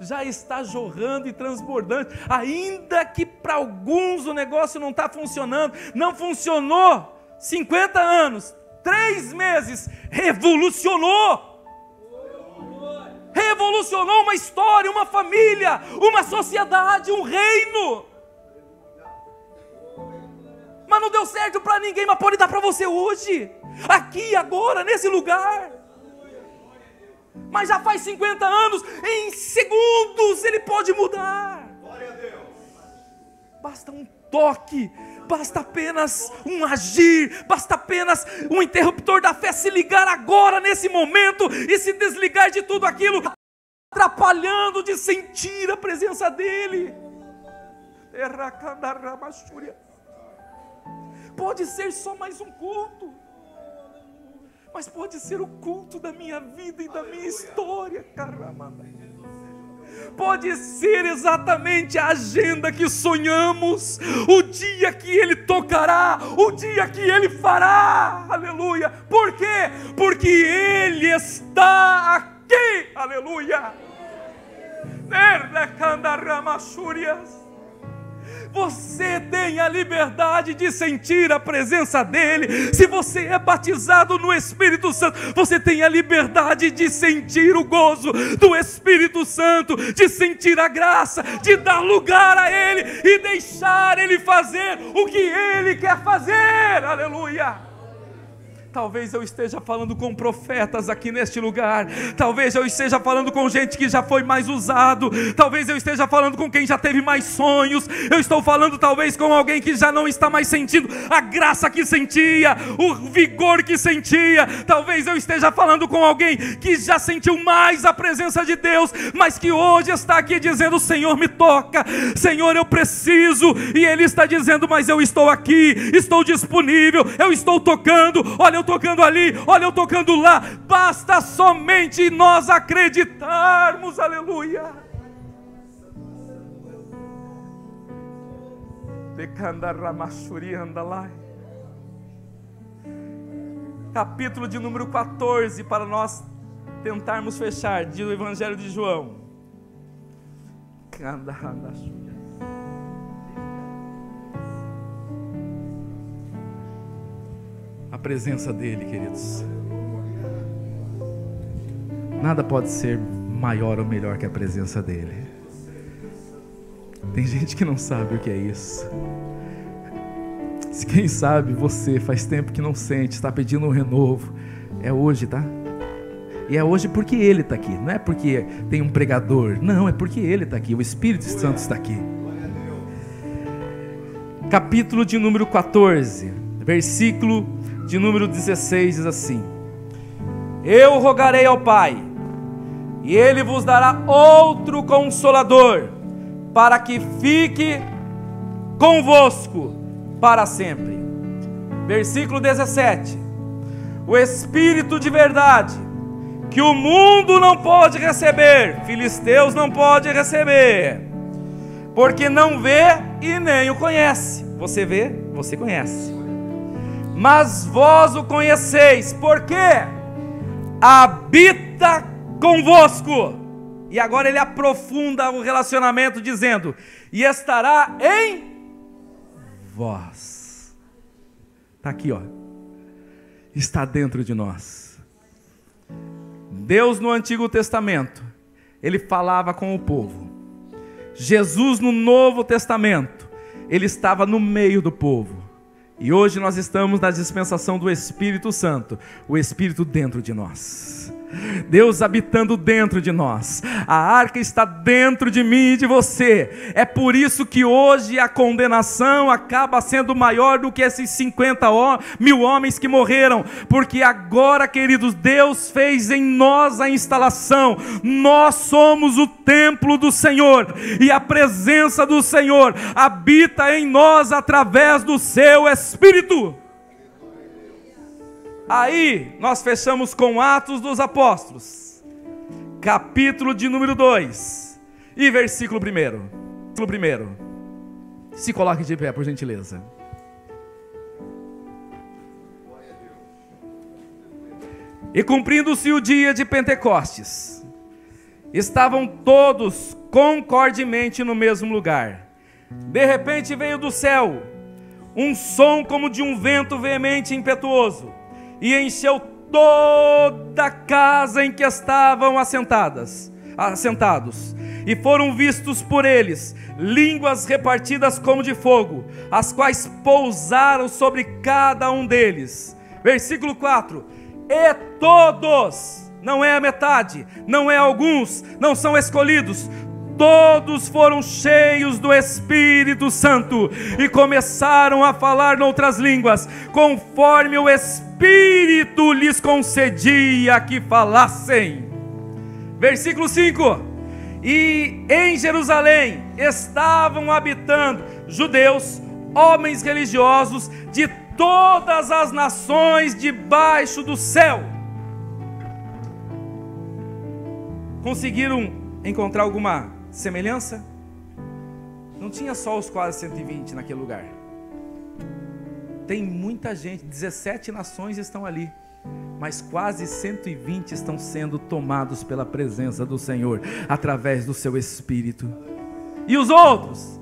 Já está jorrando e transbordando, ainda que para alguns o negócio não está funcionando, não funcionou, 50 anos, 3 meses, revolucionou uma história, uma família, uma sociedade, um reino. Mas não deu certo para ninguém, mas pode dar para você hoje, aqui, agora, nesse lugar. Mas já faz 50 anos, em segundos ele pode mudar. Basta um toque, basta apenas um agir, basta apenas um interruptor da fé se ligar agora, nesse momento, e se desligar de tudo aquilo, atrapalhando de sentir a presença dele. Pode ser só mais um culto, mas pode ser o culto da minha vida e da minha história, caramba. Pode ser exatamente a agenda que sonhamos, o dia que Ele tocará, o dia que Ele fará, aleluia. Por quê? Porque Ele está aqui, aleluia. Você tem a liberdade de sentir a presença dEle. Se você é batizado no Espírito Santo, você tem a liberdade de sentir o gozo do Espírito Santo, de sentir a graça, de dar lugar a Ele e deixar Ele fazer o que Ele quer fazer, aleluia. Talvez eu esteja falando com profetas aqui neste lugar. Talvez eu esteja falando com gente que já foi mais usado. Talvez eu esteja falando com quem já teve mais sonhos. Eu estou falando talvez com alguém que já não está mais sentindo a graça que sentia, o vigor que sentia. Talvez eu esteja falando com alguém que já sentiu mais a presença de Deus, mas que hoje está aqui dizendo: Senhor, me toca, Senhor, eu preciso. E Ele está dizendo: mas eu estou aqui, estou disponível, eu estou tocando. Olha eu tocando ali, olha eu tocando lá. Basta somente nós acreditarmos. Aleluia. Capítulo de número 14, para nós tentarmos fechar, do Evangelho de João. A presença dele, queridos. Nada pode ser maior ou melhor que a presença dele. Tem gente que não sabe o que é isso. Se quem sabe, você faz tempo que não sente, está pedindo um renovo. É hoje, tá? E é hoje porque ele está aqui. Não é porque tem um pregador. Não, é porque ele está aqui. O Espírito Santo está aqui. Capítulo de número 14, versículo de número 16 diz assim: eu rogarei ao Pai, e Ele vos dará outro Consolador, para que fique convosco para sempre. Versículo 17: o Espírito de verdade, que o mundo não pode receber, filisteus não pode receber, porque não vê e nem o conhece. Você vê, você conhece, mas vós o conheceis, porque habita convosco. E agora ele aprofunda o relacionamento dizendo: e estará em vós. Está aqui, ó. Está dentro de nós. Deus no Antigo Testamento, Ele falava com o povo. Jesus no Novo Testamento, Ele estava no meio do povo. E hoje nós estamos na dispensação do Espírito Santo, o Espírito dentro de nós. Deus habitando dentro de nós. A arca está dentro de mim e de você. É por isso que hoje a condenação acaba sendo maior do que esses 50.000 homens que morreram. Porque agora, queridos, Deus fez em nós a instalação. Nós somos o templo do Senhor, e a presença do Senhor habita em nós através do seu Espírito. Aí nós fechamos com Atos dos Apóstolos, capítulo de número 2 e versículo 1. Se coloque de pé, por gentileza. E cumprindo-se o dia de Pentecostes, estavam todos concordemente no mesmo lugar. De repente veio do céu um som como de um vento veemente e impetuoso, e encheu toda a casa em que estavam assentados, e foram vistos por eles línguas repartidas como de fogo, as quais pousaram sobre cada um deles. Versículo 4: e todos, não é a metade, não é alguns, não são escolhidos, todos foram cheios do Espírito Santo e começaram a falar noutras línguas, conforme o Espírito lhes concedia que falassem. Versículo 5: e em Jerusalém estavam habitando judeus, homens religiosos de todas as nações debaixo do céu. Conseguiram encontrar alguma semelhança? Não tinha só os quase 120 naquele lugar. Tem muita gente, 17 nações estão ali, mas quase 120 estão sendo tomados pela presença do Senhor, através do seu Espírito. E os outros?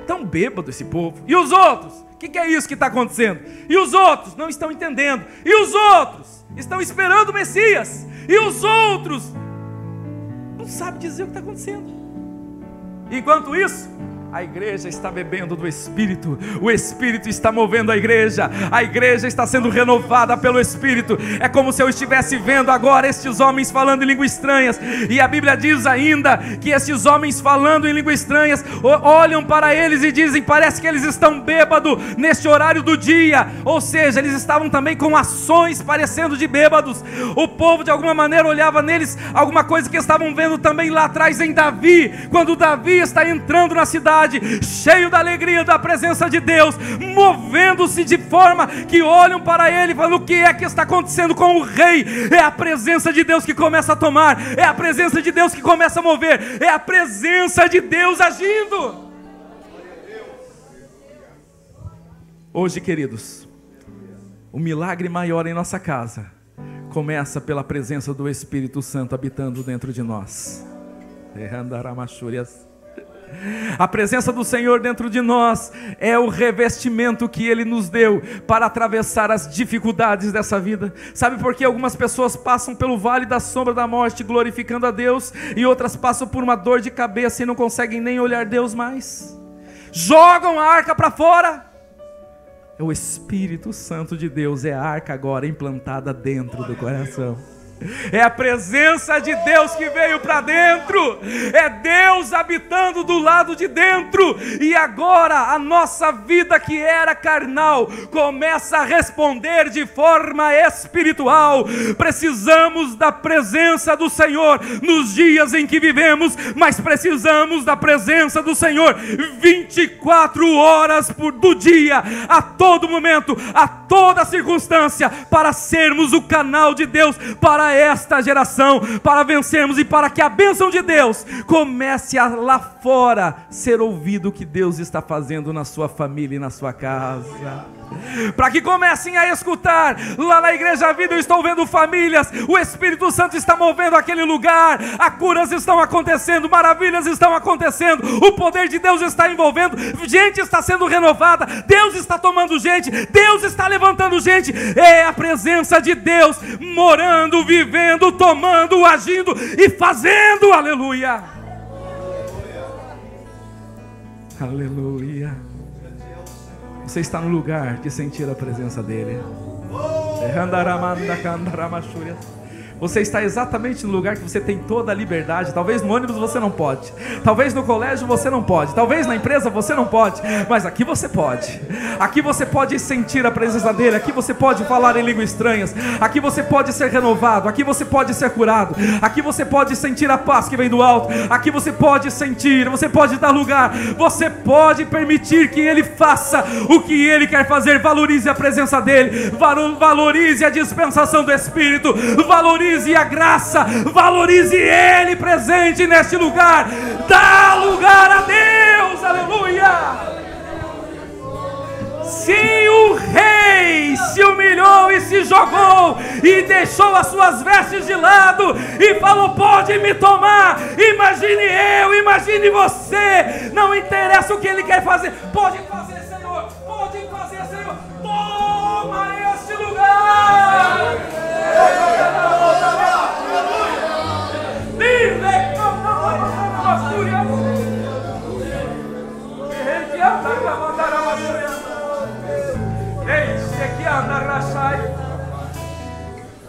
Estão bêbados esse povo. E os outros? O que é isso que está acontecendo? E os outros não estão entendendo. E os outros estão esperando o Messias. E os outros não sabem dizer o que está acontecendo. Enquanto isso, A igreja está bebendo do Espírito, o Espírito está movendo a igreja está sendo renovada pelo Espírito. É como se eu estivesse vendo agora estes homens falando em línguas estranhas, e a Bíblia diz ainda que estes homens falando em línguas estranhas, olham para eles e dizem, parece que eles estão bêbados neste horário do dia, ou seja, eles estavam também com ações parecendo de bêbados. O povo de alguma maneira olhava neles alguma coisa que estavam vendo também lá atrás em Davi, quando Davi está entrando na cidade, cheio da alegria da presença de Deus, movendo-se de forma que olham para ele e falam, o que é que está acontecendo com o rei? É a presença de Deus que começa a tomar, é a presença de Deus que começa a mover, é a presença de Deus agindo. Hoje, queridos, o milagre maior em nossa casa começa pela presença do Espírito Santo habitando dentro de nós. A presença do Senhor dentro de nós é o revestimento que Ele nos deu para atravessar as dificuldades dessa vida. Sabe por que algumas pessoas passam pelo vale da sombra da morte glorificando a Deus, e outras passam por uma dor de cabeça e não conseguem nem olhar Deus mais? Jogam a arca para fora. É o Espírito Santo de Deus, é a arca agora implantada dentro do coração. É a presença de Deus que veio para dentro, é Deus habitando do lado de dentro, e agora a nossa vida que era carnal começa a responder de forma espiritual. Precisamos da presença do Senhor nos dias em que vivemos, mas precisamos da presença do Senhor 24 horas do dia, a todo momento, a toda circunstância, para sermos o canal de Deus para esta geração, para vencermos e para que a bênção de Deus comece a lá fora ser ouvido o que Deus está fazendo na sua família e na sua casa. Para que comecem a escutar. Lá na Igreja Vida eu estou vendo famílias, o Espírito Santo está movendo aquele lugar, curas estão acontecendo, maravilhas estão acontecendo, o poder de Deus está envolvendo, gente está sendo renovada, Deus está tomando gente, Deus está levantando gente. É a presença de Deus morando, vivendo, tomando, agindo e fazendo. Aleluia, aleluia. Você está no lugar de sentir a presença dEle. Você está exatamente no lugar que você tem toda a liberdade. Talvez no ônibus você não pode, talvez no colégio você não pode, talvez na empresa você não pode, mas aqui você pode. Aqui você pode sentir a presença dEle, aqui você pode falar em línguas estranhas, aqui você pode ser renovado, aqui você pode ser curado, aqui você pode sentir a paz que vem do alto, aqui você pode sentir, você pode dar lugar, você pode permitir que Ele faça o que Ele quer fazer. Valorize a presença dEle, valorize a dispensação do Espírito, valorize a graça, valorize Ele presente neste lugar. Dá lugar a Deus, aleluia. Sim, o rei se humilhou e se jogou e deixou as suas vestes de lado e falou: pode me tomar, imagine eu, imagine você, não interessa o que Ele quer fazer, pode fazer, Senhor, pode fazer, Senhor, toma este lugar.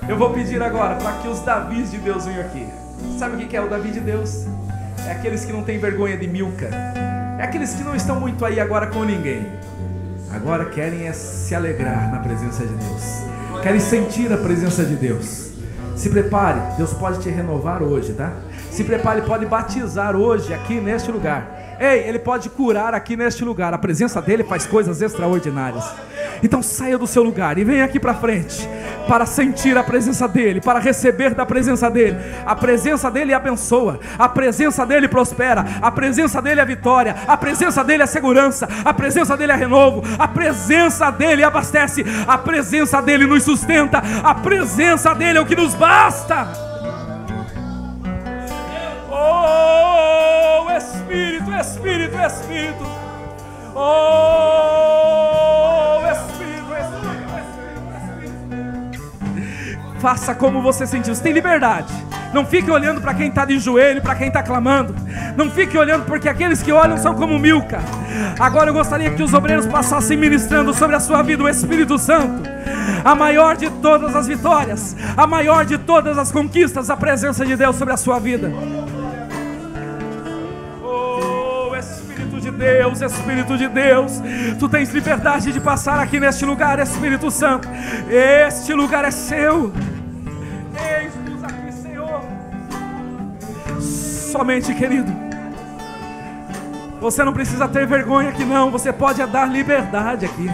Eu vou pedir agora para que os Davis de Deus venham aqui. Sabe o que é o Davi de Deus? É aqueles que não têm vergonha de Milca, é aqueles que não estão muito aí agora com ninguém, agora querem se alegrar na presença de Deus, querem sentir a presença de Deus. Se prepare, Deus pode te renovar hoje, tá? Se prepare, Ele pode batizar hoje aqui neste lugar. Ei, Ele pode curar aqui neste lugar. A presença dEle faz coisas extraordinárias. Então saia do seu lugar e venha aqui para frente para sentir a presença dEle, para receber da presença dEle. A presença dEle abençoa, a presença dEle prospera, a presença dEle é vitória, a presença dEle é segurança, a presença dEle é renovo, a presença dEle abastece, a presença dEle nos sustenta, a presença dEle é o que nos basta. Oh, Espírito, Espírito, Espírito. Oh, Espírito, Espírito, Espírito, Espírito. Faça como você sentir. Você tem liberdade. Não fique olhando para quem está de joelho, para quem está clamando. Não fique olhando, porque aqueles que olham são como Milca. Agora eu gostaria que os obreiros passassem ministrando sobre a sua vida o Espírito Santo. A maior de todas as vitórias, a maior de todas as conquistas, a presença de Deus sobre a sua vida. Oh, Espírito de Deus, Espírito de Deus, Tu tens liberdade de passar aqui neste lugar, Espírito Santo. Este lugar é seu. Eis-nos aqui, Senhor. Somente, querido, você não precisa ter vergonha aqui não. Você pode dar liberdade aqui.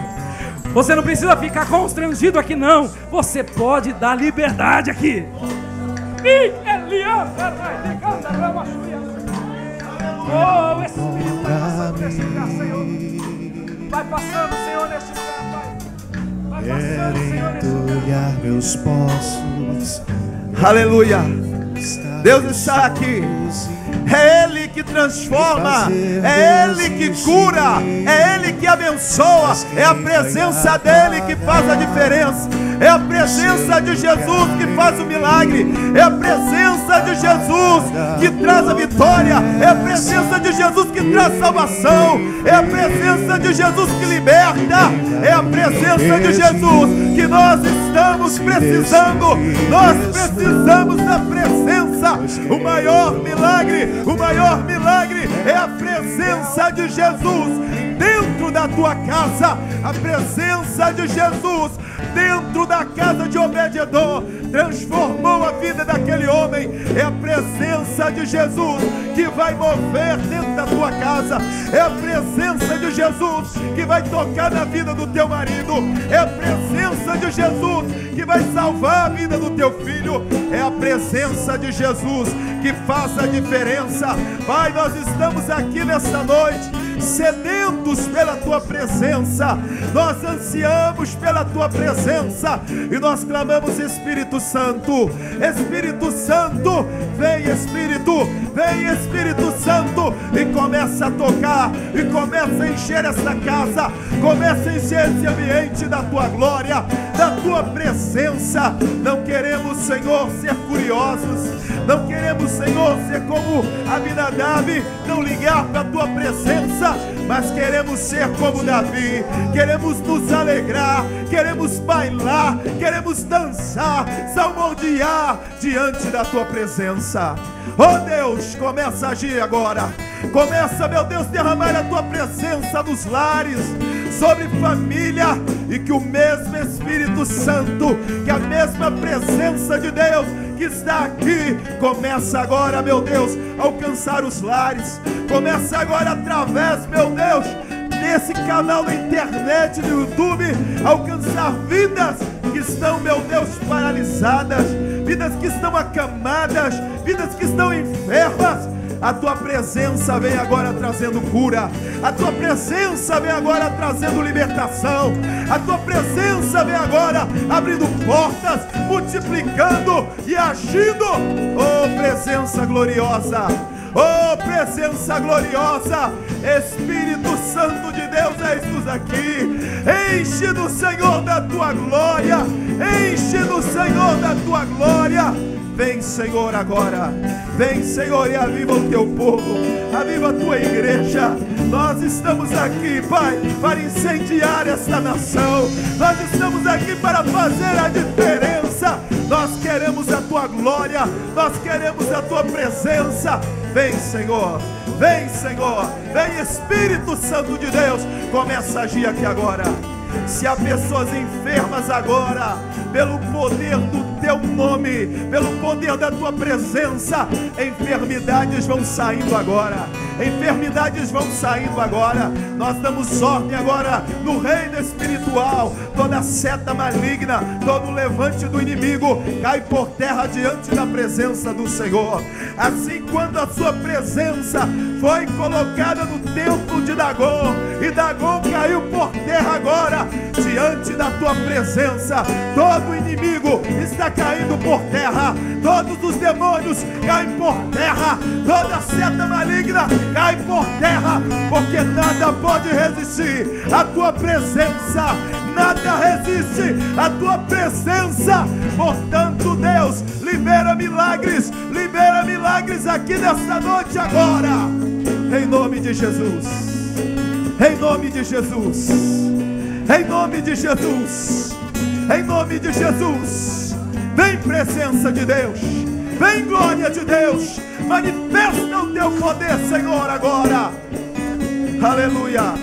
Você não precisa ficar constrangido aqui não. Você pode dar liberdade aqui. Oh, Espírito, vai passando neste lugar, Senhor. Vai passando, Senhor, neste lugar, Pai. Vai passando, Senhor, neste lugar. Meus poços. Aleluia. Deus está aqui. É Ele que transforma, é Ele que cura, é Ele que abençoa. É a presença dEle que faz a diferença. É a presença de Jesus que faz o milagre. É a presença de Jesus que traz a vitória. É a presença de Jesus que traz salvação. É a presença de Jesus que liberta. É a presença de Jesus que nós estamos precisando. Nós precisamos da presença. O maior milagre é a presença de Jesus dentro da tua casa. A presença de Jesus dentro da casa de Obed-edom transformou a vida daquele homem. É a presença de Jesus que vai mover dentro da tua casa. É a presença de Jesus que vai tocar na vida do teu marido. É a presença de Jesus que vai salvar a vida do teu filho. É a presença de Jesus que faz a diferença. Pai, nós estamos aqui nessa noite sedentos pela tua presença. Nós ansiamos pela tua presença e nós clamamos: Espírito Santo, Espírito Santo, vem Espírito Santo, e começa a tocar, e começa a encher essa casa, começa a encher esse ambiente da tua glória, da tua presença. Não queremos, Senhor, ser curiosos, não queremos, Senhor, ser como Abinadab, não ligar para a tua presença, mas queremos ser como Davi, queremos nos alegrar, queremos bailar, queremos dançar, salmodiar diante da tua presença. Oh Deus, começa a agir agora. Começa, meu Deus, derramar a tua presença nos lares, sobre família, e que o mesmo Espírito Santo, que a mesma presença de Deus que está aqui, começa agora, meu Deus, a alcançar os lares. Começa agora através, meu Deus, desse canal da internet, do YouTube, alcançar vidas que estão, meu Deus, paralisadas, vidas que estão acamadas, vidas que estão enfermas. A tua presença vem agora trazendo cura. A tua presença vem agora trazendo libertação. A tua presença vem agora abrindo portas, multiplicando e agindo. Oh, presença gloriosa! Oh, presença gloriosa! Espírito Santo de Deus, eis-nos aqui. Enche do Senhor da tua glória. Enche do Senhor da tua glória. Vem, Senhor, agora. Vem, Senhor, e aviva o teu povo. Aviva a tua igreja. Nós estamos aqui, Pai, para incendiar esta nação. Nós estamos aqui para fazer a diferença. Nós queremos a tua glória. Nós queremos a tua presença. Vem, Senhor. Vem, Senhor. Vem, Espírito Santo de Deus. Começa a agir aqui agora. Se há pessoas enfermas agora, pelo poder do teu nome, pelo poder da tua presença, enfermidades vão saindo agora. Enfermidades vão saindo agora. Nós damos ordem agora no reino espiritual. Toda seta maligna, todo levante do inimigo cai por terra diante da presença do Senhor. Assim, quando a sua presença foi colocada no templo de Dagon, e Dagon caiu por terra agora, diante da tua presença, todo inimigo está caindo por terra. Todos os demônios caem por terra. Toda seta maligna cai por terra, porque nada pode resistir à tua presença. nada resiste à tua presença. Portanto, Deus, libera milagres aqui nesta noite agora, em nome de Jesus, em nome de Jesus, em nome de Jesus, em nome de Jesus. Vem presença de Deus, vem glória de Deus, manifesta o teu poder, Senhor, agora. Aleluia,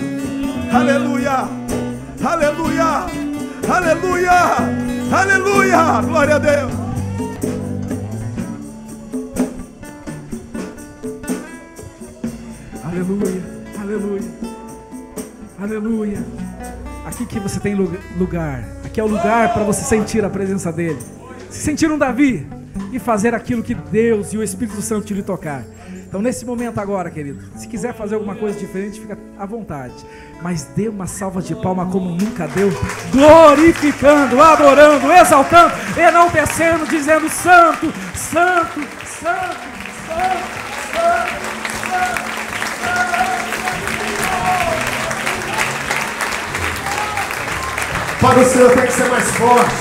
aleluia, aleluia, aleluia, aleluia, glória a Deus. Aleluia, aleluia, aleluia. Aqui que você tem lugar, aqui é o lugar para você sentir a presença dele, se sentir um Davi e fazer aquilo que Deus e o Espírito Santo lhe tocar. Então nesse momento agora, querido, se quiser fazer alguma coisa diferente, fica à vontade, mas dê uma salva de palma como nunca deu, glorificando, adorando, exaltando, enaltecendo, dizendo: santo, santo, santo, santo, santo, santo. Para o Senhor tem que ser mais forte.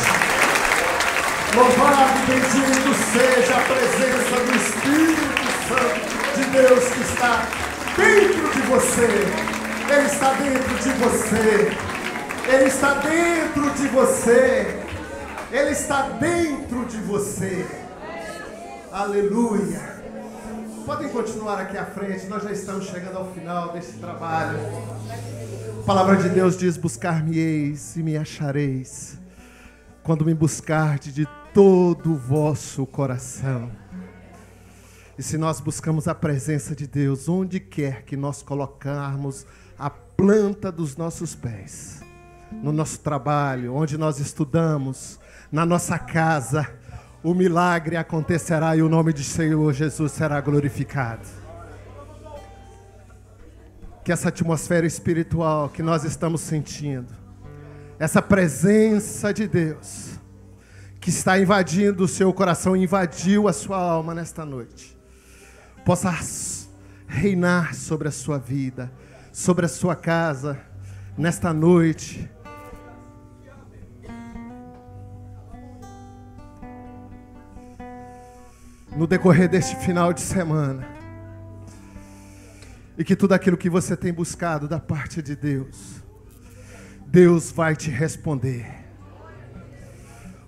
Louvado e bendito seja a presença do Espírito Santo de Deus que está dentro de você. Ele está dentro de você. Ele está dentro de você. Ele está dentro de você. Aleluia. Podem continuar aqui à frente, nós já estamos chegando ao final deste trabalho. A palavra de Deus diz: buscar-me-eis e me achareis, quando me buscardes de todo o vosso coração. E se nós buscamos a presença de Deus, onde quer que nós colocarmos a planta dos nossos pés, no nosso trabalho, onde nós estudamos, na nossa casa, o milagre acontecerá e o nome do Senhor Jesus será glorificado. Que essa atmosfera espiritual que nós estamos sentindo, essa presença de Deus que está invadindo o seu coração, invadiu a sua alma nesta noite, possa reinar sobre a sua vida, sobre a sua casa, nesta noite. No decorrer deste final de semana. E que tudo aquilo que você tem buscado da parte de Deus, Deus vai te responder.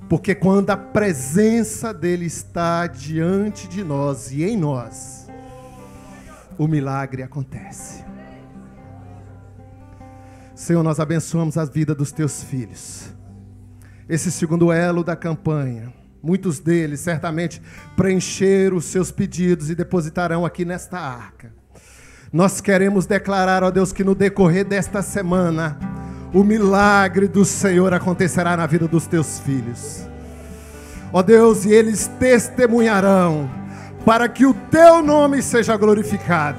Porque quando a presença dele está diante de nós e em nós, o milagre acontece. Senhor, nós abençoamos a vida dos teus filhos. Esse segundo elo da campanha, muitos deles certamente preencheram os seus pedidos e depositarão aqui nesta arca. Nós queremos declarar, ó Deus, que no decorrer desta semana, o milagre do Senhor acontecerá na vida dos teus filhos. Ó Deus, e eles testemunharão para que o teu nome seja glorificado.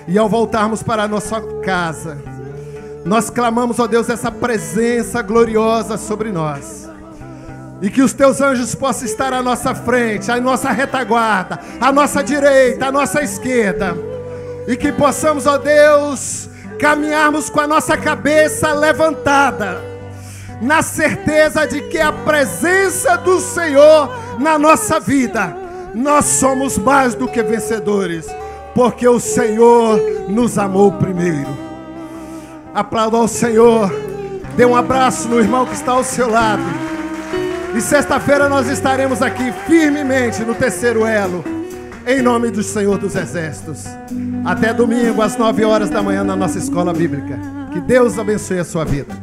E ao voltarmos para a nossa casa, nós clamamos, ó Deus, essa presença gloriosa sobre nós. E que os teus anjos possam estar à nossa frente, à nossa retaguarda, à nossa direita, à nossa esquerda. E que possamos, ó Deus, caminharmos com a nossa cabeça levantada, na certeza de que a presença do Senhor na nossa vida, nós somos mais do que vencedores, porque o Senhor nos amou primeiro. Aplauda ao Senhor, dê um abraço no irmão que está ao seu lado. E sexta-feira nós estaremos aqui firmemente no terceiro elo, em nome do Senhor dos Exércitos. Até domingo às 9 horas da manhã na nossa escola bíblica. Que Deus abençoe a sua vida.